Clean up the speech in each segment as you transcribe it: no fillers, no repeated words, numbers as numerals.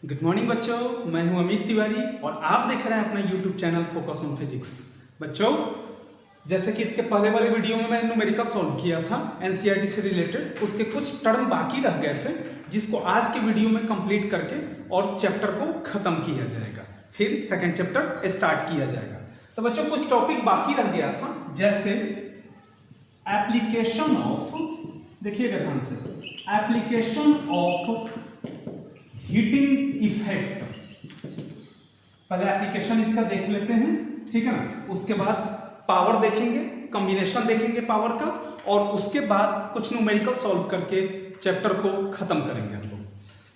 Good morning बच्चों, मैं हूं अमित तिवारी और आप देख रहे हैं अपना YouTube channel focus on physics. बच्चों, जैसे कि इसके पहले वाले वीडियो में मैंने न्यूमेरिकल सॉल्व किया था एनसीईआरटी से रिलेटेड, उसके कुछ टर्म बाकी रह गए थे जिसको आज के वीडियो में कंप्लीट करके और चैप्टर को खत्म किया जाएगा, फिर सेकेंड चैप्टर स्टार्ट किया जाएगा। तो बच्चों, कुछ टॉपिक बाकी रह गया था, जैसे एप्लीकेशन ऑफ, देखिएगा ध्यान से, एप्लीकेशन ऑफ हीटिंग इफेक्ट। पहले एप्लीकेशन इसका देख लेते हैं, ठीक है ना। उसके बाद पावर देखेंगे, कॉम्बिनेशन देखेंगे पावर का, और उसके बाद कुछ न्यूमेरिकल सॉल्व करके चैप्टर को खत्म करेंगे हम लोग।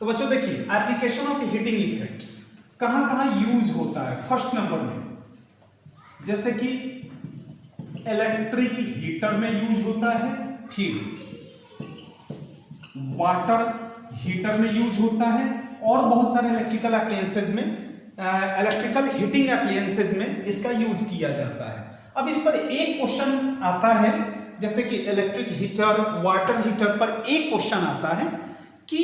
तो बच्चों देखिए, एप्लीकेशन ऑफ हीटिंग इफेक्ट कहां कहां यूज होता है। फर्स्ट नंबर में जैसे कि इलेक्ट्रिक हीटर में यूज होता है, फिर वाटर हीटर में यूज होता है, और बहुत सारे इलेक्ट्रिकल एप्लायंसेज में, इलेक्ट्रिकल हीटिंग एप्लायंसेज में इसका यूज किया जाता है। अब इस पर एक क्वेश्चन आता है, जैसे कि इलेक्ट्रिक हीटर, वाटर हीटर पर एक क्वेश्चन आता है कि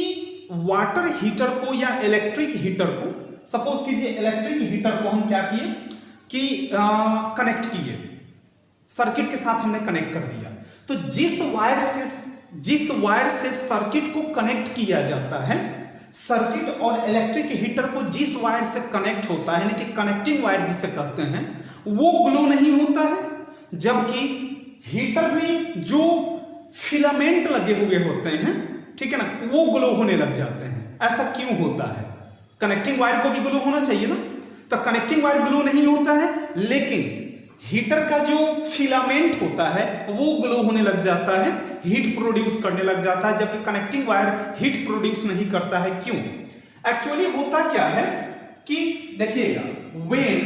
वाटर हीटर को या इलेक्ट्रिक हीटर को, सपोज कीजिए इलेक्ट्रिक हीटर को हम क्या किए कि कनेक्ट किए, सर्किट के साथ हमने कनेक्ट कर दिया। तो जिस वायर से सर्किट को कनेक्ट किया जाता है, सर्किट और इलेक्ट्रिक हीटर को जिस वायर से कनेक्ट होता है, यानी कि कनेक्टिंग वायर जिसे कहते हैं, वो ग्लो नहीं होता है, जबकि हीटर में जो फिलामेंट लगे हुए होते हैं, ठीक है ना, वो ग्लो होने लग जाते हैं। ऐसा क्यों होता है? कनेक्टिंग वायर को भी ग्लो होना चाहिए ना, तो कनेक्टिंग वायर ग्लो नहीं होता है, लेकिन हीटर का जो फिलामेंट होता है वो ग्लो होने लग जाता है, हीट प्रोड्यूस करने लग जाता है, जबकि कनेक्टिंग वायर हीट प्रोड्यूस नहीं करता है। क्यों? एक्चुअली होता क्या है कि देखिएगा, व्हेन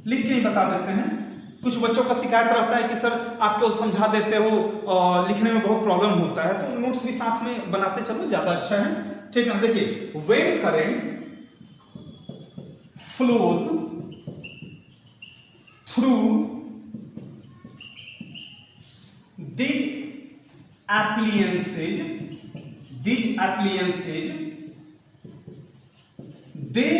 लिख के ही बता देते हैं। कुछ बच्चों का शिकायत रहता है कि सर आप केवल समझा देते हो और लिखने में बहुत प्रॉब्लम होता है, तो नोट्स भी साथ में बनाते चलो, ज्यादा अच्छा है, ठीक है ना। देखिए, when current flows through these appliances they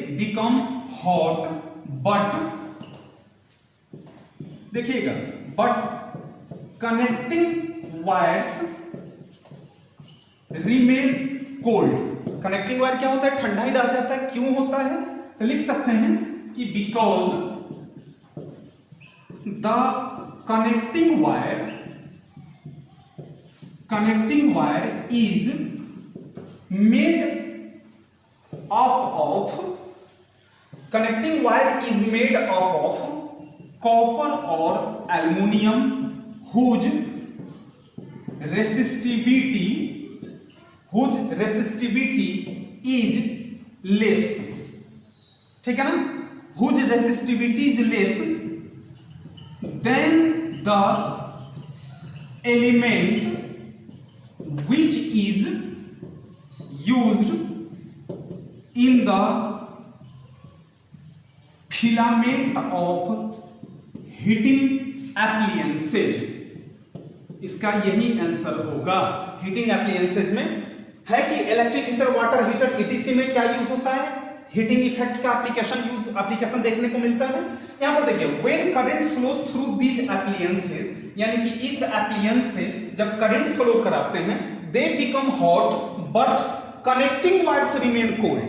become hot, but देखिएगा, but connecting wires remain cold। Connecting wire क्या होता है? ठंडा ही रह जाता है। क्यों होता है? तो लिख सकते हैं कि because the connecting wire is made up of copper और aluminium whose resistivity is less, ठीक है ना, whose resistivity is less than the element which is used in the filament of heating appliances। इसका यही आंसर होगा। Heating appliances में है कि electric heater, water heater, etc में क्या यूज होता है? हीटिंग इफेक्ट का एप्लीकेशन देखने को मिलता है। यहां पर देखिए, when current flows through these appliances, यानी कि इस एप्लायंस से जब करंट फ्लो कराते हैं, they become hot but connecting wires remain cold,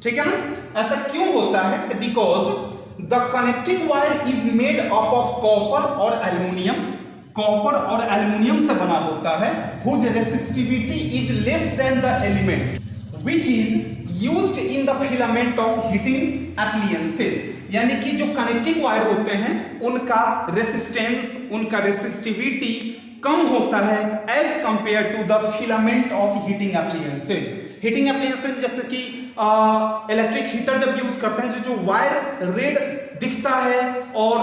ठीक है ना। ऐसा क्यों होता है? Because the connecting wire is made up of copper और एल्युमिनियम, कॉपर और एल्युमिनियम से बना होता है, whose resistivity is less than the element which is used in the filament of heating appliances. यानी कि जो कनेक्टिंग वायर होते हैं उनका रेसिस्टेंस, उनका रेसिस्टिविटी कम होता है as compare to the filament of heating appliances. Heating appliances जैसे कि इलेक्ट्रिक हीटर जब यूज करते हैं, जो वायर रेड दिखता है और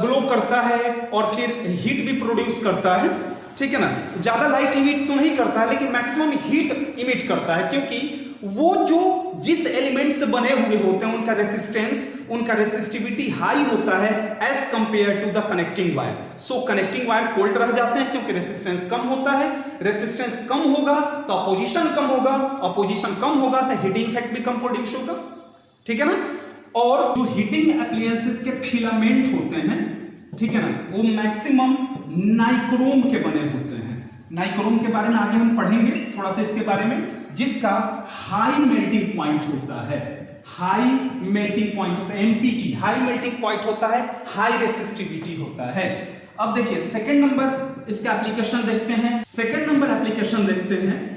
ग्लो करता है और फिर हीट भी प्रोड्यूस करता है, ठीक है ना। ज्यादा लाइट इमिट तो नहीं करता है, लेकिन मैक्सिमम हीट इमिट करता है, क्योंकि वो जो जिस एलिमेंट से बने हुए होते हैं उनका रेसिस्टेंस, उनका रेसिस्टिविटी हाई होता है as compare to the connecting wire. So connecting wire cold रह जाते हैं क्योंकि रेसिस्टेंस कम होता है। रेसिस्टेंस कम होगा तो अपोजिशन कम होगा, अपोजिशन कम होगा तो हीटिंग इफेक्ट भी कम प्रोड्यूस होगा, ठीक है ना। और जो हीटिंग एप्लायंसेस के फिलामेंट होते हैं, ठीक है ना, वो मैक्सिमम नाइक्रोम के बने होते हैं। नाइक्रोम के बारे में आगे हम पढ़ेंगे थोड़ा सा इसके बारे में, जिसका हाई मेल्टिंग पॉइंट होता है, हाई मेल्टिंग पॉइंट होता है, एमपीटी हाई मेल्टिंग पॉइंट होता है, हाई रेसिस्टिविटी होता है। अब देखिए सेकंड नंबर इसका एप्लीकेशन देखते हैं। सेकंड नंबर एप्लीकेशन देखते हैं,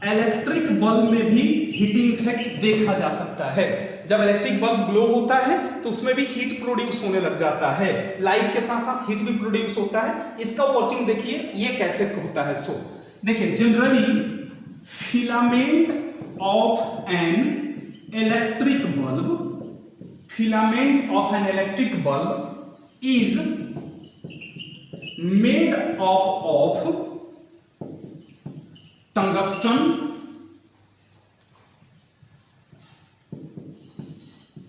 इलेक्ट्रिक बल्ब में भी हीटिंग इफेक्ट देखा जा सकता है। जब इलेक्ट्रिक बल्ब ग्लो होता है तो उसमें भी हीट प्रोड्यूस होने लग जाता है, लाइट के साथ साथ हीट भी प्रोड्यूस होता है। इसका वर्किंग देखिए ये कैसे होता है। सो देखिए generally filament of an electric bulb, filament of an electric bulb is made up of tungsten,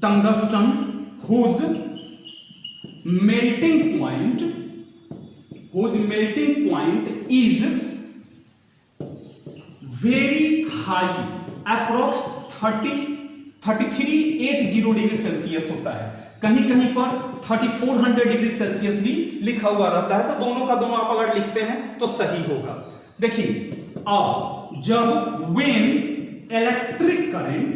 tungsten whose melting point is very high, approx 3380 degree Celsius होता है। कहीं कहीं पर 3400 डिग्री सेल्सियस भी लिखा हुआ रहता है, तो दोनों का दोनों आप अगर लिखते हैं तो सही होगा। देखिए अब जब when electric current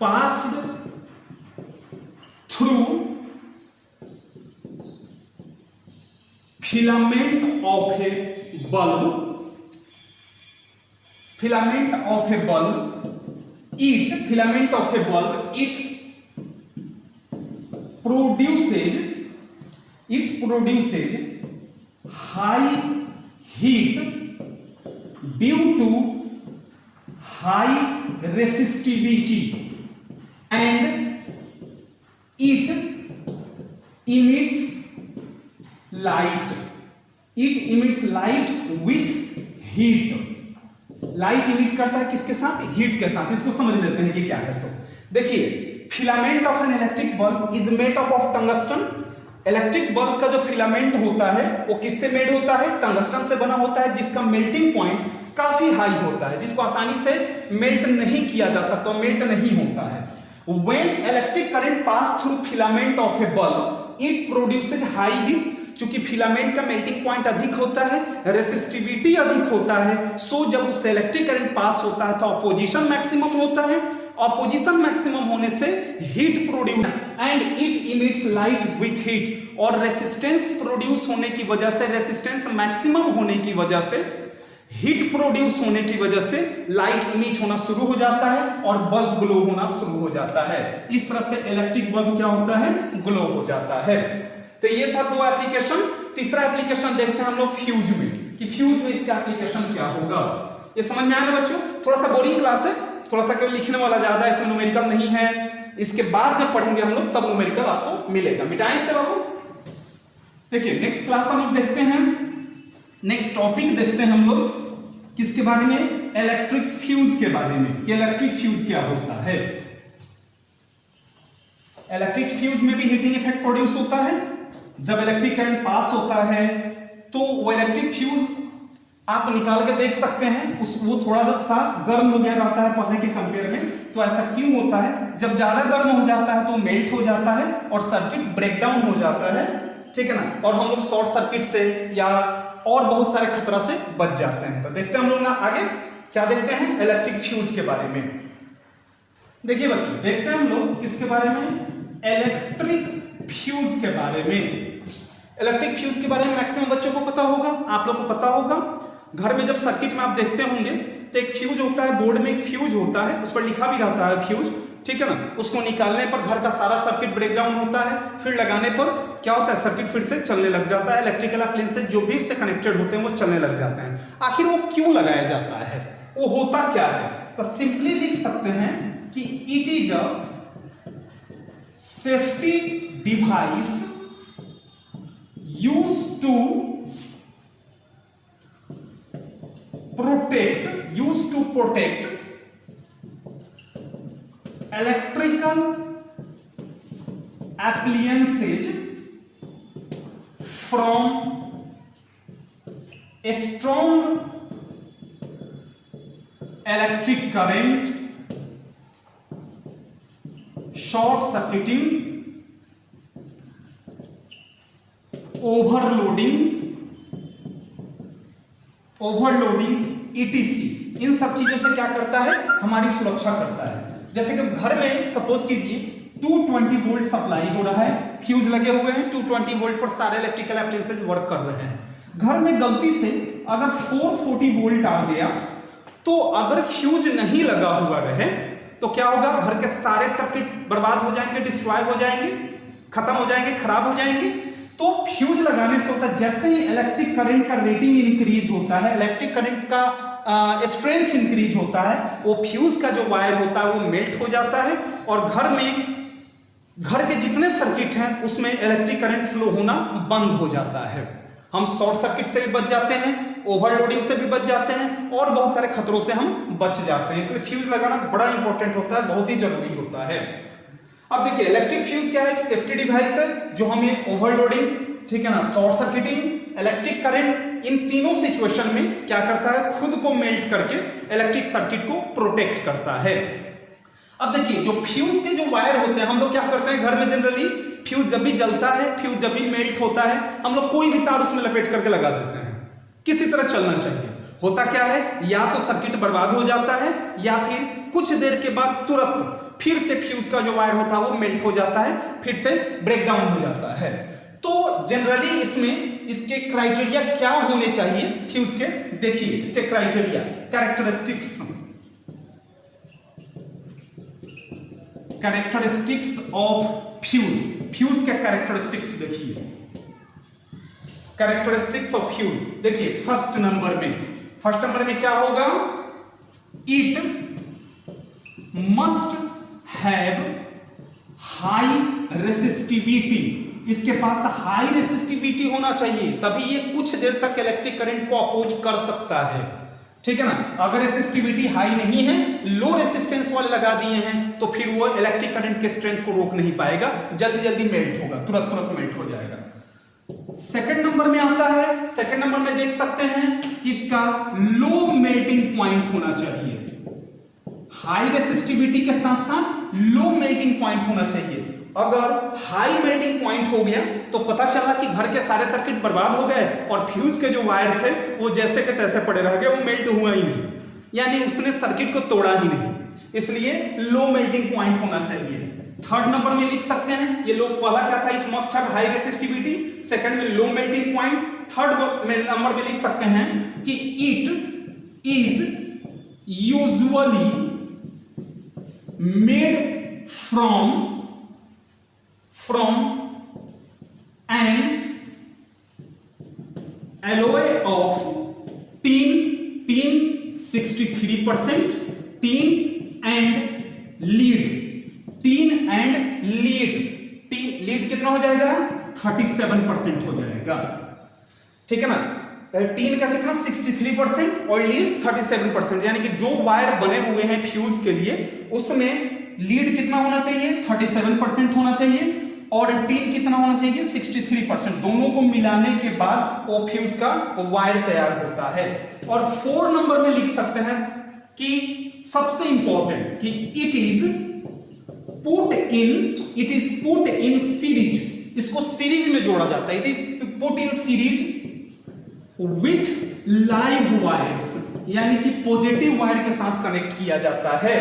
passed through filament of a bulb, it produces high heat due to high resistivity and it emits light with heat। Light emit करता है किसके साथ? हीट के साथ। इसको समझ लेते हैं कि क्या है। सो देखिए filament of an electric bulb is made up of tungsten. Electric bulb का जो फिलामेंट होता है वो किससे मेड होता है? टंगस्टन से बना होता है, जिसका मेल्टिंग पॉइंट काफी हाई होता है, जिसको आसानी से मेल्ट नहीं किया जा सकता, मेल्ट नहीं होता है। When electric current pass through filament of a bulb, it produces high heat। चूंकि फिलामेंट का मेल्टिंग पॉइंट अधिक होता है, रेसिस्टिविटी अधिक होता है, सो जब उससे इलेक्ट्रिक करंट पास होता है तो अपोजिशन मैक्सिमम होता है। अपोजिशन मैक्सिमम होने से heat produce and it emits light with heat, और रेसिस्टेंस प्रोड्यूस होने की वजह से, रेसिस्टेंस मैक्सिमम होने की वजह से, हीट प्रोड्यूस होने की वजह से लाइट इमिट होना शुरू हो जाता है और बल्ब ग्लो होना शुरू हो जाता है। इस तरह से इलेक्ट्रिक बल्ब क्या होता है? ग्लो हो जाता है। तो ये था दो एप्लीकेशन। तीसरा एप्लीकेशन देखते हैं हम लोग फ्यूज में, कि फ्यूज में इसका एप्लीकेशन क्या होगा। ये समझ में आया बच्चों? थोड़ा सा बोरिंग क्लास है, थोड़ा सा कोई लिखने वाला ज्यादा है, इसमें न्यूमेरिकल नहीं है। इसके बाद जब पढ़ेंगे हम लोग तब न्यूमेरिकल आपको मिलेगा। मिटाएं से बाबू। देखिए नेक्स्ट क्लास हम लोग देखते हैं, नेक्स्ट टॉपिक देखते हैं हम लोग किसके बारे में? इलेक्ट्रिक फ्यूज के बारे में, कि इलेक्ट्रिक फ्यूज क्या होता है। इलेक्ट्रिक फ्यूज में भी हीटिंग इफेक्ट प्रोड्यूस होता है। जब इलेक्ट्रिक करंट पास होता है तो वो इलेक्ट्रिक फ्यूज आप निकाल के देख सकते हैं, वो थोड़ा सा गर्म हो गया रहता है पहले के कंपेयर में। तो ऐसा क्यों होता है? जब ज्यादा गर्म हो जाता है तो मेल्ट हो जाता है और सर्किट ब्रेकडाउन हो जाता है, ठीक है ना, और हम लोग शॉर्ट सर्किट से या और बहुत सारे खतरा से बच जाते हैं। तो देखते हैं हम लोग ना आगे क्या देखते हैं इलेक्ट्रिक फ्यूज के बारे में। देखिए बच्चों देखते हैं हम लोग किसके बारे में? इलेक्ट्रिक फ्यूज के बारे में। इलेक्ट्रिक फ्यूज के बारे में मैक्सिमम बच्चों को पता होगा, आप लोग को पता होगा। घर में जब सर्किट में आप देखते होंगे तो एक फ्यूज होता है, बोर्ड में एक फ्यूज होता है, उस पर लिखा भी रहता है फ्यूज, ठीक है ना। उसको निकालने पर घर का सारा सर्किट ब्रेकडाउन होता है, फिर लगाने पर क्या होता है? सर्किट फिर से चलने लग जाता है। इलेक्ट्रिकल अप्लायंसेस जो भी उससे कनेक्टेड होते हैं वो चलने लग जाते हैं। आखिर वो क्यों लगाया जाता है? वो होता क्या है? तो सिंपली लिख सकते हैं कि it is a safety device used to protect electrical appliances from a strong electric current, short circuiting, overloading etc. इन सब चीजों से क्या करता है, हमारी सुरक्षा करता है। जैसे कि घर में सपोज कीजिए 220 वोल्ट सप्लाई हो रहा है, फ्यूज लगे हुए हैं, 220 वोल्ट पर सारे इलेक्ट्रिकल एप्लायंसेज वर्क कर रहे हैं। घर में गलती से अगर 440 वोल्ट आ गया तो अगर फ्यूज नहीं लगा हुआ रहे तो क्या होगा, घर के सारे सर्किट बर्बाद हो जाएंगे, डिस्ट्रॉय हो जाएंगे, खत्म हो जाएंगे, खराब हो जाएंगे। तो फ्यूज लगाने से होता है, जैसे ही इलेक्ट्रिक करंट का रेटिंग इंक्रीज होता है, इलेक्ट्रिक करंट का स्ट्रेंथ इंक्रीज होता है, वो फ्यूज का जो वायर होता है वो मेल्ट हो जाता है और घर के जितने सर्किट हैं उसमें इलेक्ट्रिक करंट फ्लो होना बंद हो जाता है। हम शॉर्ट सर्किट से भी बच जाते हैं, ओवरलोडिंग से भी बच जाते हैं और बहुत सारे खतरों से हम बच जाते हैं। इसलिए फ्यूज लगाना बड़ा इंपॉर्टेंट होता है, बहुत ही जरूरी होता है। अब देखिए इलेक्ट्रिक फ्यूज क्या है, एक सेफ्टी डिवाइस है जो हमें ओवरलोडिंग, ठीक है ना, शॉर्ट सर्किटिंग, इलेक्ट्रिक करंट, इन तीनों सिचुएशन में क्या करता है, खुद को मेल्ट करके इलेक्ट्रिक सर्किट को प्रोटेक्ट करता है। अब देखिए जो फ्यूज के जो वायर होते हैं, हम लोग क्या करते हैं घर में जनरली, फ्यूज जब भी जलता है, फ्यूज जब भी मेल्ट होता है, हम लोग कोई भी तार उसमें लपेट करके लगा देते हैं, किसी तरह चलना चाहिए। होता क्या है, या तो सर्किट बर्बाद हो जाता है या फिर कुछ देर के बाद तुरंत फिर से फ्यूज का जो वायर होता है वो मेल्ट हो जाता है, फिर से ब्रेकडाउन हो जाता है। तो जनरली इसमें इसके क्राइटेरिया क्या होने चाहिए फ्यूज के, देखिए इसके criteria, characteristics of fuse, fuse के कैरेक्टरिस्टिक्स देखिए, कैरेक्टरिस्टिक्स ऑफ फ्यूज देखिए। फर्स्ट नंबर में क्या होगा, it must have high resistivity, इसके पास हाई रेसिस्टिविटी होना चाहिए, तभी ये कुछ देर तक इलेक्ट्रिक करंट को अपोज कर सकता है, ठीक है ना। अगर रेसिस्टिविटी हाई नहीं है, लो रेसिस्टेंस वाले लगा दिए हैं, तो फिर वो इलेक्ट्रिक करंट के स्ट्रेंथ को रोक नहीं पाएगा, जल्दी जल्दी मेल्ट होगा, तुरंत मेल्ट हो जाएगा। सेकंड नंबर में आता है, सेकंड नंबर में देख सकते हैं कि इसका लो मेल्टिंग पॉइंट होना चाहिए, हाई रेसिस्टिविटी के साथ साथ लो मेल्टिंग पॉइंट होना चाहिए। अगर हाई मेल्टिंग पॉइंट हो गया तो पता चला कि घर के सारे सर्किट बर्बाद हो गए और फ्यूज के जो वायर थे वो जैसे के तैसे पड़े रह गए, वो मेल्ट हुआ ही नहीं, यानी उसने सर्किट को तोड़ा ही नहीं, इसलिए लो मेल्टिंग पॉइंट होना चाहिए। थर्ड नंबर में लिख सकते हैं, ये लोग पहला क्या था, it must have high resistivity, second में low melting point, third number में लिख सकते हैं कि it is usually made from an alloy of tin 63%, tin and lead कितना हो जाएगा, 37% हो जाएगा, ठीक है ना। टीन का कितना 63% और लीड 37%, यानी कि जो वायर बने हुए हैं फ्यूज के लिए उसमें लीड कितना होना चाहिए, 37% होना चाहिए और टीन कितना होना चाहिए, 63%। दोनों को मिलाने के बाद वो फ्यूज का वायर तैयार होता है। और 4 नंबर में लिख सकते हैं कि सबसे इंपॉर्टेंट कि it is put in series, इसको सीरीज में जोड़ा जाता है, it is put in series with live wires, यानी कि पॉजिटिव वायर के साथ कनेक्ट किया जाता है।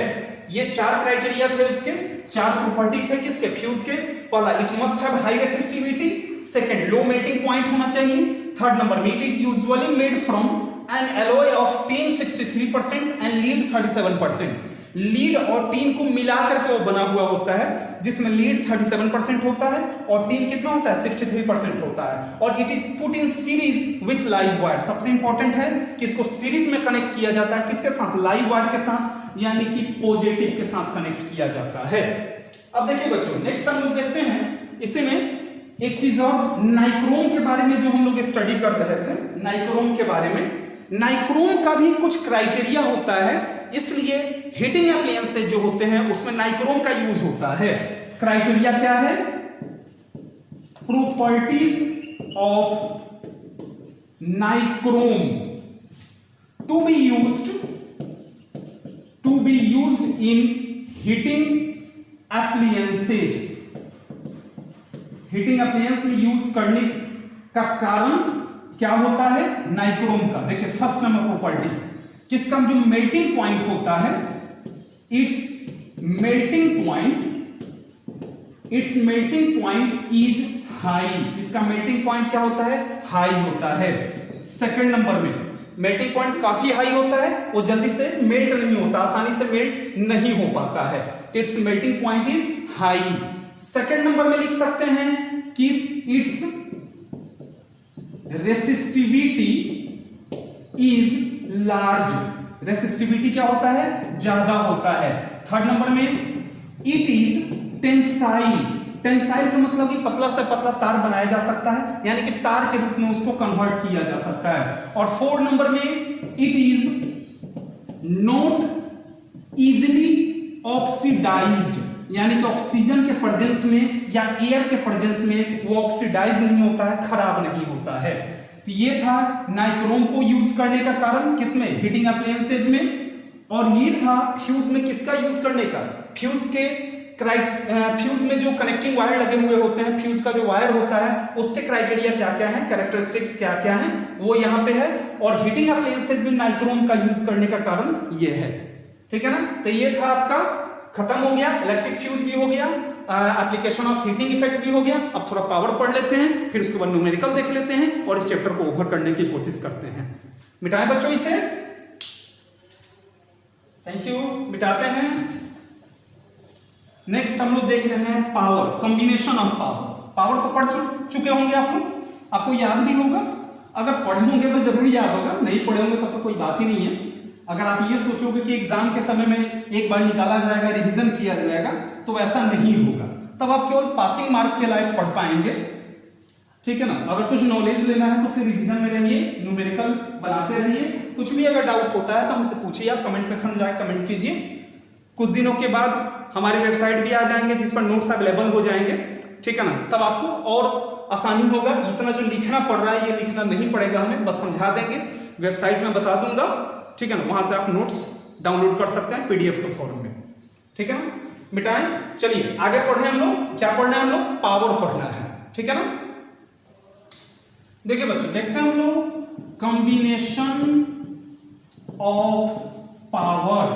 ये 4 क्राइटेरिया थे, उसके 4 प्रॉपर्टी थे किसके, फ्यूज के। पहला, it must have high resistivity, second low melting point होना चाहिए, थर्ड नंबर में it is usually made from N alloy of tin 63% and lead 37%। Lead और टीन को मिला करके वो बना हुआ होता है, जिसमें लीड 37% होता है और टीन कितना होता है, 63% होता है। और it is put in series with live wire, सबसे इंपॉर्टेंट है कि इसको सीरीज में कनेक्ट किया जाता है, किसके साथ, लाइव वायर के साथ, यानी कि पॉजिटिव के साथ कनेक्ट किया जाता है। अब देखिए बच्चों, नेक्स्ट हम लोग देखते हैं इसी में एक चीज और, नाइक्रोम के बारे में जो हम लोग स्टडी कर रहे थे, नाइक्रोम के बारे में। नाइक्रोम का भी कुछ क्राइटेरिया होता है इसलिए हीटिंग एप्लायंसेज जो होते हैं उसमें नाइक्रोम का यूज होता है। क्राइटेरिया क्या है? Properties of nichrome to be used in heating appliances. Heating appliance में यूज करने का कारण क्या होता है? नाइक्रोम का। देखिए फर्स्ट नंबर प्रॉपर्टी किसका? जो मेल्टिंग पॉइंट होता है, it's melting point is high. इसका मेल्टिंग पॉइंट क्या होता है? हाई होता है। सेकंड नंबर में मेल्टिंग पॉइंट काफी हाई होता है, वो जल्दी से मेल्ट नहीं होता, आसानी से मेल्ट नहीं हो पाता है, it's melting point is high. Second number में लिख सकते हैं कि it's resistivity is large. Resistivity क्या होता है? ज्यादा होता है। थर्ड नंबर में इट इज टेंसाइल। टेंसाइल का मतलब कि पतला से पतला तार बनाया जा सकता है, यानी कि तार के रूप में उसको कन्वर्ट किया जा सकता है। और फोर्थ नंबर में it is not easily oxidised, यानी कि ऑक्सीजन के प्रेजेंस में या एयर के प्रेजेंस में वो ऑक्सीडाइज नहीं होता है, खराब नहीं होता है। तो ये था नाइक्रोम को यूज करने का कारण, किसमें? हीटिंग एप्लायंसेज में। और ये था फ्यूज में किसका यूज करने का? फ्यूज में जो कनेक्टिंग वायर लगे हुए होते हैं, फ्यूज का जो वायर होता है उसके क्राइटेरिया क्या क्या है, कैरेक्टरिस्टिक्स क्या क्या है, वो यहाँ पे है। और हीटिंग एप्लायंसेज में नाइक्रोम का यूज करने का कारण ये है। ठीक है ना? तो ये था आपका, खत्म हो गया, इलेक्ट्रिक फ्यूज भी हो गया, एप्लीकेशन ऑफ हीटिंग इफेक्ट भी हो गया। अब थोड़ा पावर पढ़ लेते हैं, फिर उसके बाद न्यूमेरिकल देख लेते हैं और इस चैप्टर को ओवर करने की कोशिश करते हैं। मिटाएं बच्चों इसे, थैंक यू, मिटाते हैं। नेक्स्ट हम लोग देख रहे हैं power, combination of power. Power तो पढ़ चुके होंगे आप लोग, आपको याद भी होगा। अगर पढ़े होंगे तो जरूर याद होगा, नहीं पढ़े होंगे तब तो कोई बात ही नहीं है। अगर आप ये सोचोगे कि एग्जाम के समय में एक बार निकाला जाएगा, रिवीजन किया जाएगा, तो ऐसा नहीं होगा। तब आप केवल पासिंग मार्क के लायक पढ़ पाएंगे। ठीक है ना? अगर कुछ नॉलेज लेना है तो फिर रिवीजन में रहिए, न्यूमेरिकल बनाते रहिए। कुछ भी अगर डाउट होता है तो हमसे पूछिए, आप कमेंट सेक्शन में जाकर कमेंट कीजिए। कुछ दिनों के बाद हमारी वेबसाइट भी आ जाएंगे जिस पर नोट्स अवेलेबल हो जाएंगे। ठीक है ना? तब आपको और आसानी होगा। इतना जो लिखना पड़ रहा है ये लिखना नहीं पड़ेगा हमें, बस समझा देंगे, वेबसाइट में बता दूंगा। ठीक है ना? वहां से आप नोट्स डाउनलोड कर सकते हैं पीडीएफ के फॉर्म में। ठीक है ना? मिटाएं, चलिए आगे पढ़े हम लोग। क्या पढ़ना है हम लोग? पावर पढ़ना है। ठीक है ना? देखिए बच्चों, देखते हैं हम लोग कॉम्बिनेशन ऑफ पावर।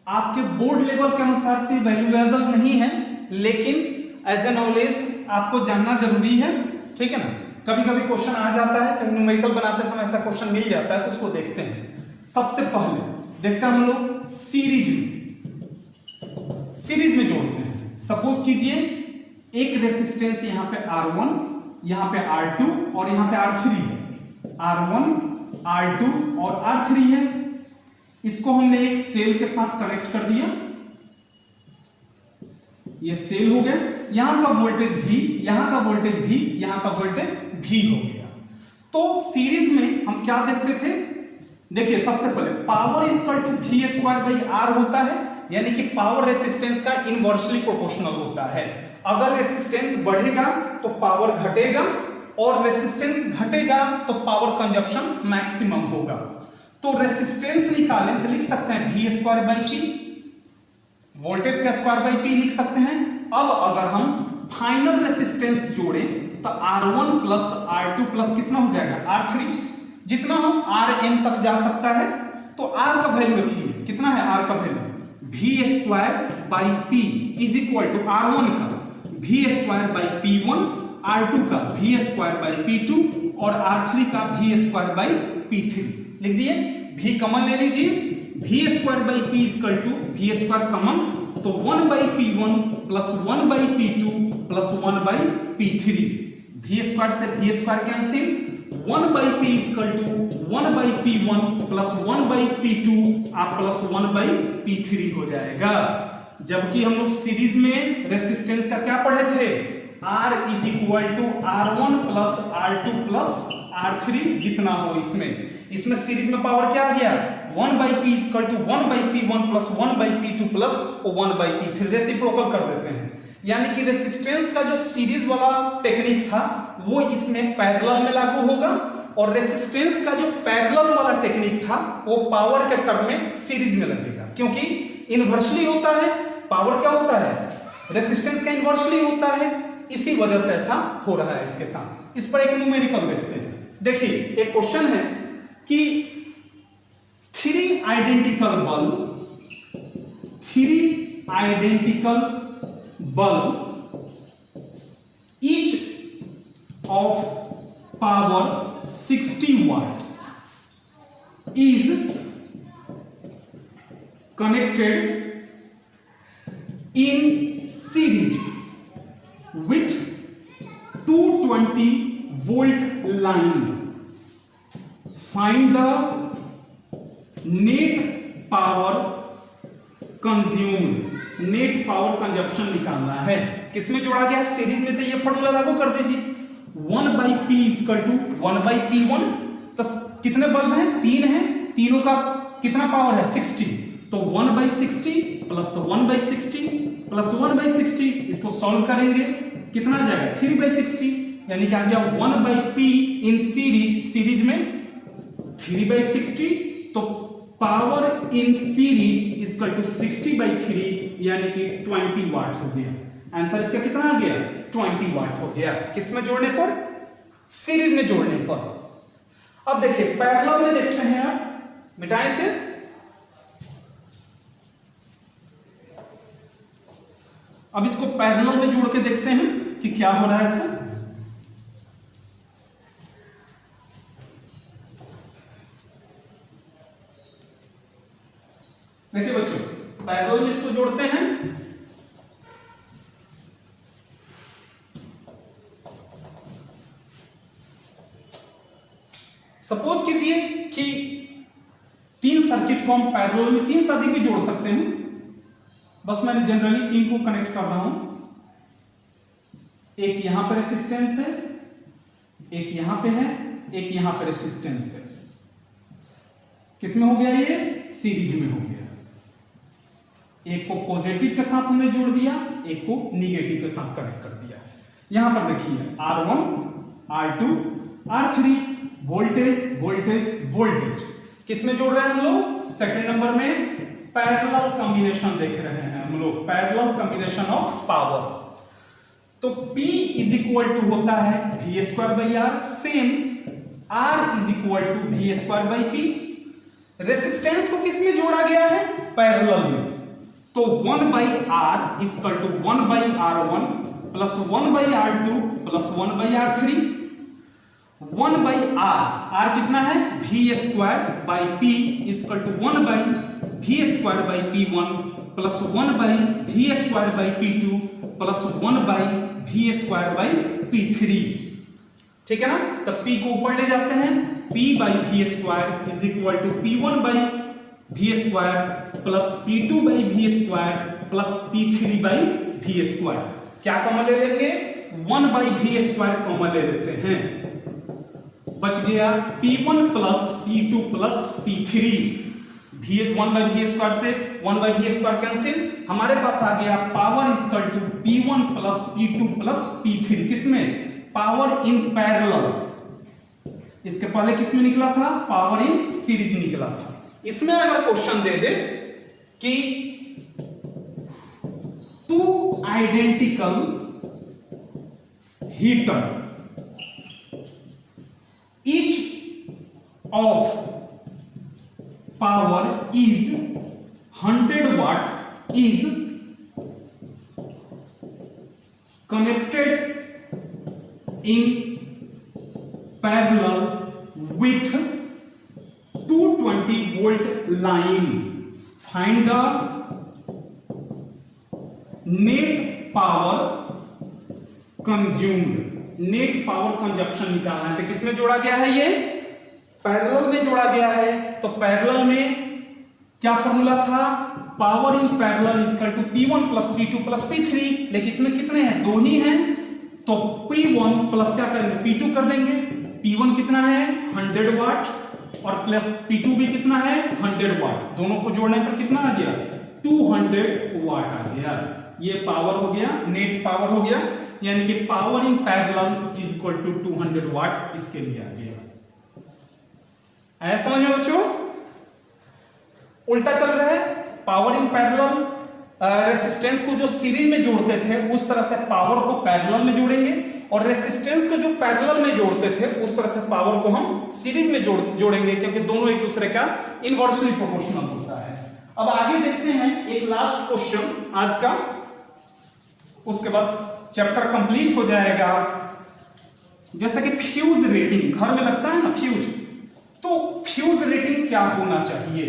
आपके बोर्ड लेवल के अनुसार से वैल्यूएबल नहीं है, लेकिन एज ए नॉलेज आपको जानना जरूरी है। ठीक है ना? कभी कभी क्वेश्चन आ जाता है, कभी न्यूमेरिकल बनाते समय ऐसा क्वेश्चन मिल जाता है, तो उसको देखते हैं। सबसे पहले देखते हैं हम लोग सीरीज में जोड़ते हैं। सपोज कीजिए एक रेसिस्टेंस यहाँ पे R1, यहाँ पे R2 और यहाँ पे R3 है। R1, R2 और R3 है। इसको हमने एक सेल के साथ कनेक्ट कर दिया, ये सेल हो गया। यहां का वोल्टेज भी, यहां का वोल्टेज भी, यहां का वोल्टेज भी हो गया। तो सीरीज में हम क्या देखते थे? देखिए सबसे पहले पावर इक्वल टू V²/R होता है, यानी कि पावर रेसिस्टेंस का इनवर्सली प्रोपोर्शनल होता है। अगर रेसिस्टेंस बढ़ेगा तो पावर घटेगा, और रेसिस्टेंस घटेगा तो पावर कंजप्शन मैक्सिमम होगा। तो रेसिस्टेंस निकालें तो लिख सकते हैं V²/P, वोल्टेज का स्क्वायर/P लिख सकते हैं। अब अगर हम फाइनल रेसिस्टेंस जोड़ें तो R1 प्लस R2 प्लस कितना हो जाएगा? R3। जितना हम Rn तक जा सकता है, तो R का वैल्यू रखिए, कितना है R का value? V²/P is equal to R1 का V²/P1, R2 का V²/P2 और R3 का V²/P3 लिख दिए। V कॉमन ले लीजिए, V²/P equal to V² common, तो 1/P1 plus 1/P2 plus 1/P3। V² से V² cancel, 1/P equal to 1/P1 plus 1/P2 आप प्लस 1/P3 हो जाएगा। जबकि हम लोग सीरीज में रेसिस्टेंस का क्या पढ़े थे? R is equal to R1 plus R2 plus R3 जितना हो इसमें सीरीज में पावर क्या आ गया 1/p equal to 1/p1 plus 1/p2 plus 1/p3 reciprocal कर देते हैं। यानी कि रेसिस्टेंस का जो सीरीज वाला टेक्निक था वो इसमें पैरेलल में लागू होगा और रेसिस्टेंस का जो पैरेलल वाला टेक्निक था वो पावर के टर्म में सीरीज में लगेगा, क्योंकि इनवर्सली होता है। पावर क्या होता है रेसिस्टेंस का इनवर्सली होता है, इसी वजह से ऐसा हो रहा है इसके साथ। इस पर एक न्यूमेरिकल देखते हैं। देखिए एक क्वेश्चन है कि 3 identical bulb each of power 60 watt is connected in series with 220 volt line. Find the net power consumed. Net power consumption निकालना है। किसमें जोड़ा गया सीरीज में, तो ये फॉर्मूला लागू कर दीजिए 1/p इक्वल टू 1/p1। तो कितने बल्ब हैं 3 हैं, तीनों का कितना पावर है 60, तो 1/60 प्लस 1/60 प्लस 1/60 इसको सॉल्व करेंगे कितना आ जाएगा 3/60, यानी कि आ गया 1/p इन सीरीज में 3/60। तो power in series equal to 60/3 यानी कि 20 वाट हो गया। आंसर इसका कितना आ गया 20 वाट हो गया। किसमें जोड़ने पर सीरीज में जोड़ने पर। अब देखिए पैरेलल में देखते हैं, आप मिटाएं से अब इसको पैरेलल में जोड़ के देखते हैं कि क्या हो रहा है ऐसा। देखिए बच्चों पैरेलल में इसको जोड़ते हैं। सपोज कीजिए कि 3 सर्किट को हम पैरेलल में 3 से अधिक भी जोड़ सकते हैं, बस मैंने जनरली 3 को कनेक्ट कर रहा हूं। एक यहां पर रेसिस्टेंस है, एक यहां पे है, एक यहां पर रेसिस्टेंस है। किसमें हो गया ये सीरीज में हो गया। एक को पॉजिटिव के साथ हमने जोड़ दिया, एक को निगेटिव के साथ कनेक्ट कर दिया। यहां पर देखिए R1 R2 R3 voltage voltage voltage किसमें जोड़ रहे हैं हम लोग सेकंड नंबर में पैरेलल कॉम्बिनेशन देख रहे हैं हम लोग, पैरेलल कॉम्बिनेशन ऑफ पावर। तो P इज इक्वल टू होता है V²/R, same R is equal to V²/P। Resistance को किसमें जोड़ा गया है पैरेलल में, तो 1/R equal to 1/R1 plus 1/R2 plus 1/R3। 1/R, R कितना है V²/P equal to 1/V²/P1 plus 1/V²/P2 plus 1/V²/P3। ठीक है ना। तब P को ऊपर ले जाते हैं, P/V² is equal to P1/V² plus P2/V² plus P3/V²। क्या कॉमन ले लेंगे 1/V² कॉमन ले लेते हैं, बच गया P1 plus P2 plus P3। 1/V² से 1/V² कैंसिल, हमारे पास आ गया power equal to P1 plus P2 plus P3। किसमें पावर इन पैरेलल, इसके पहले किसमें निकला था पावर इन सीरीज निकला था। इसमें अगर क्वेश्चन दे दे कि 2 identical heater each of power is 100 watt is connected in parallel with 220 volt line. Find the net power consumed. Net power consumption निकालना है। तो किसमें जोड़ा गया है ये पैरेलल में जोड़ा गया है। तो पैरेलल में क्या फॉर्मूला था power in parallel equal to P1 plus P2 plus P3, लेकिन इसमें कितने हैं 2 ही हैं, तो P1 प्लस क्या करेंगे P2 कर देंगे P1 कितना है 100 वाट और प्लस P2 भी कितना है 100 वाट, दोनों को जोड़ने पर कितना आ गया 200 वाट आ गया। ये पावर हो गया, नेट पावर हो गया, यानी कि power in parallel is equal to 200 watt, इसके लिए आ गया। ऐसा समझ में बच्चों? उल्टा चल रहा है, पावर इन पैरेलल रेसिस्टेंस को जो सीरीज में जोड़ते थे उस तरह से पावर को पैरेलल में जोड़ेंगे, और रेसिस्टेंस को जो पैरेलल में जोड़ते थे उस तरह से पावर को हम सीरीज में जोड़ेंगे, क्योंकि दोनों एक दूसरे का इनवर्सली प्रोपोर्शनल होता है। अब आगे देखते हैं एक लास्ट क्वेश्चन आज का, उसके बाद चैप्टर कंप्लीट हो जाएगा। जैसे कि फ्यूज रेटिंग घर में लगता है ना फ्यूज, तो फ्यूज रेटिंग क्या होना चाहिए?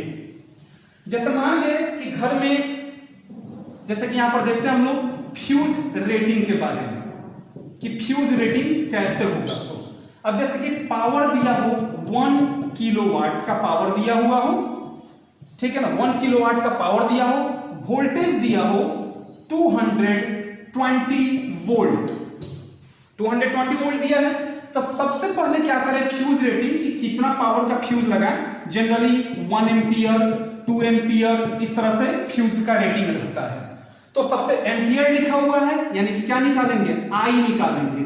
जैसे मान ले कि घर में, जैसे कि यहां पर देखते हैं हम लोग फ्यूज रेटिंग के बारे में कि फ्यूज रेटिंग कैसे होगा। सो अब जैसे कि पावर दिया हो 1 किलोवाट का पावर दिया हुआ हो, ठीक है ना, 1 किलोवाट का पावर दिया हो, वोल्टेज दिया हो 220 वोल्ट, 220 वोल्ट दिया है, तो सबसे पहले क्या करें फ्यूज रेटिंग कि कितना पावर का फ्यूज लगाएं। जनरली 1 एम्पियर 2 एम्पियर इस तरह से फ्यूज का रेटिंग रहता है। तो सबसे एम्पियर लिखा हुआ है, यानी कि क्या निकालेंगे I निकालेंगे।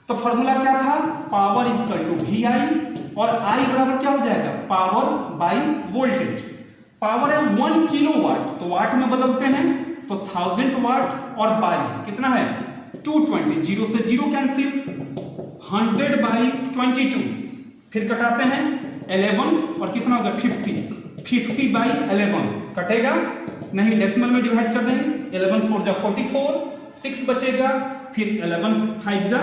तो फॉर्मूला क्या था, power is equal to VI, और I बराबर क्या हो जाएगा पावर बाई वोल्टेज। पावर है 1 किलोवाट, तो वाट में बदलते हैं तो 1000 वाट, और बाई कितना है 220, 0 से 0 कैंसिल, 100 बाई 22, फिर कटाते हैं 11 और कितना होगा 50 बाई 11 कटेगा नहीं, डेसिमल में डिवाइड कर देंगे, 11 4 जा 44, 6 बचेगा, फिर 11 5 जा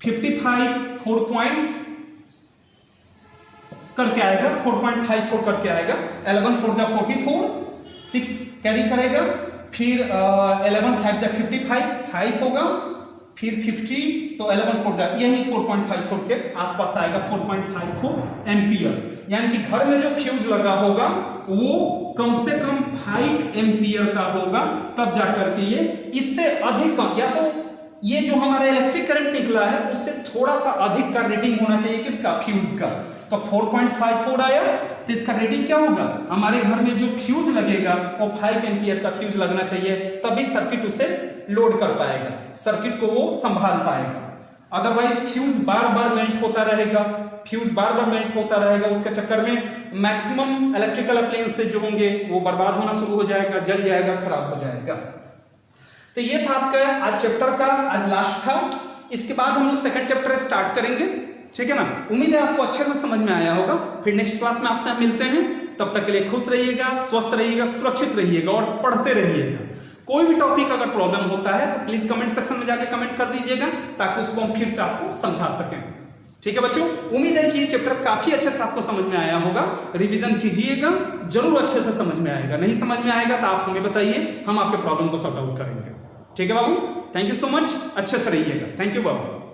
55, 4 पॉइंट करके आएगा, 4.54 करके आएगा, 11 4 जा 44, 6 कैरी करेगा, फिर 11 5 जा 55, 5 होगा, फिर 50, तो 11 4 जा यही 4.54 के आसपास आएगा, 4.54 एम्पियर। यानी कि घर में जो फ्यूज लगा होगा वो कम से कम 5 एम्पियर का होगा, तब जाकर के ये इससे अधिक कम, या तो ये जो हमारा इलेक्ट्रिक करंट निकला है उससे थोड़ा सा अधिक का रेटिंग होना चाहिए किसका फ्यूज का। तो 4.54 आया, तो इसका रेटिंग क्या होगा, हमारे घर में जो फ्यूज लगेगा वो 5 एम्पियर का फ्यूज लगना चाहिए, तभी सर्किट उसे लोड कर पाएगा, सर्किट को वो संभाल पाएगा। अदरवाइज फ्यूज बार बार मेल्ट होता रहेगा, फ्यूज बार बार मेल्ट होता रहेगा, उसके चक्कर में मैक्सिमम इलेक्ट्रिकल अप्लायंसेस जो होंगे वो बर्बाद होना शुरू हो जाएगा, जल जाएगा, खराब हो जाएगा। तो ये था आपका आज चैप्टर का, आज लास्ट था। इसके बाद हम लोग सेकंड चैप्टर स्टार्ट करेंगे, ठीक है ना। उम्मीद है आपको अच्छे से समझ में आया होगा। फिर नेक्स्ट क्लास में आपसे मिलते हैं, तब तक के लिए खुश रहिएगा, स्वस्थ रहिएगा, सुरक्षित रहिएगा और पढ़ते रहिएगा। कोई भी टॉपिक अगर प्रॉब्लम होता है तो प्लीज कमेंट सेक्शन में जाके कमेंट कर दीजिएगा, ताकि उसको हम फिर से आपको समझा सकें। ठीक है बच्चों, उम्मीद है कि ये चैप्टर काफी अच्छे से आपको समझ में आया होगा। रिवीजन कीजिएगा, जरूर अच्छे से समझ में आएगा। नहीं समझ में आएगा तो आप हमें बताइए, हम आपके प्रॉब्लम को सॉर्ट आउट करेंगे। ठीक है बाबू, थैंक यू सो मच, अच्छे से रहिएगा। Thank you Babu.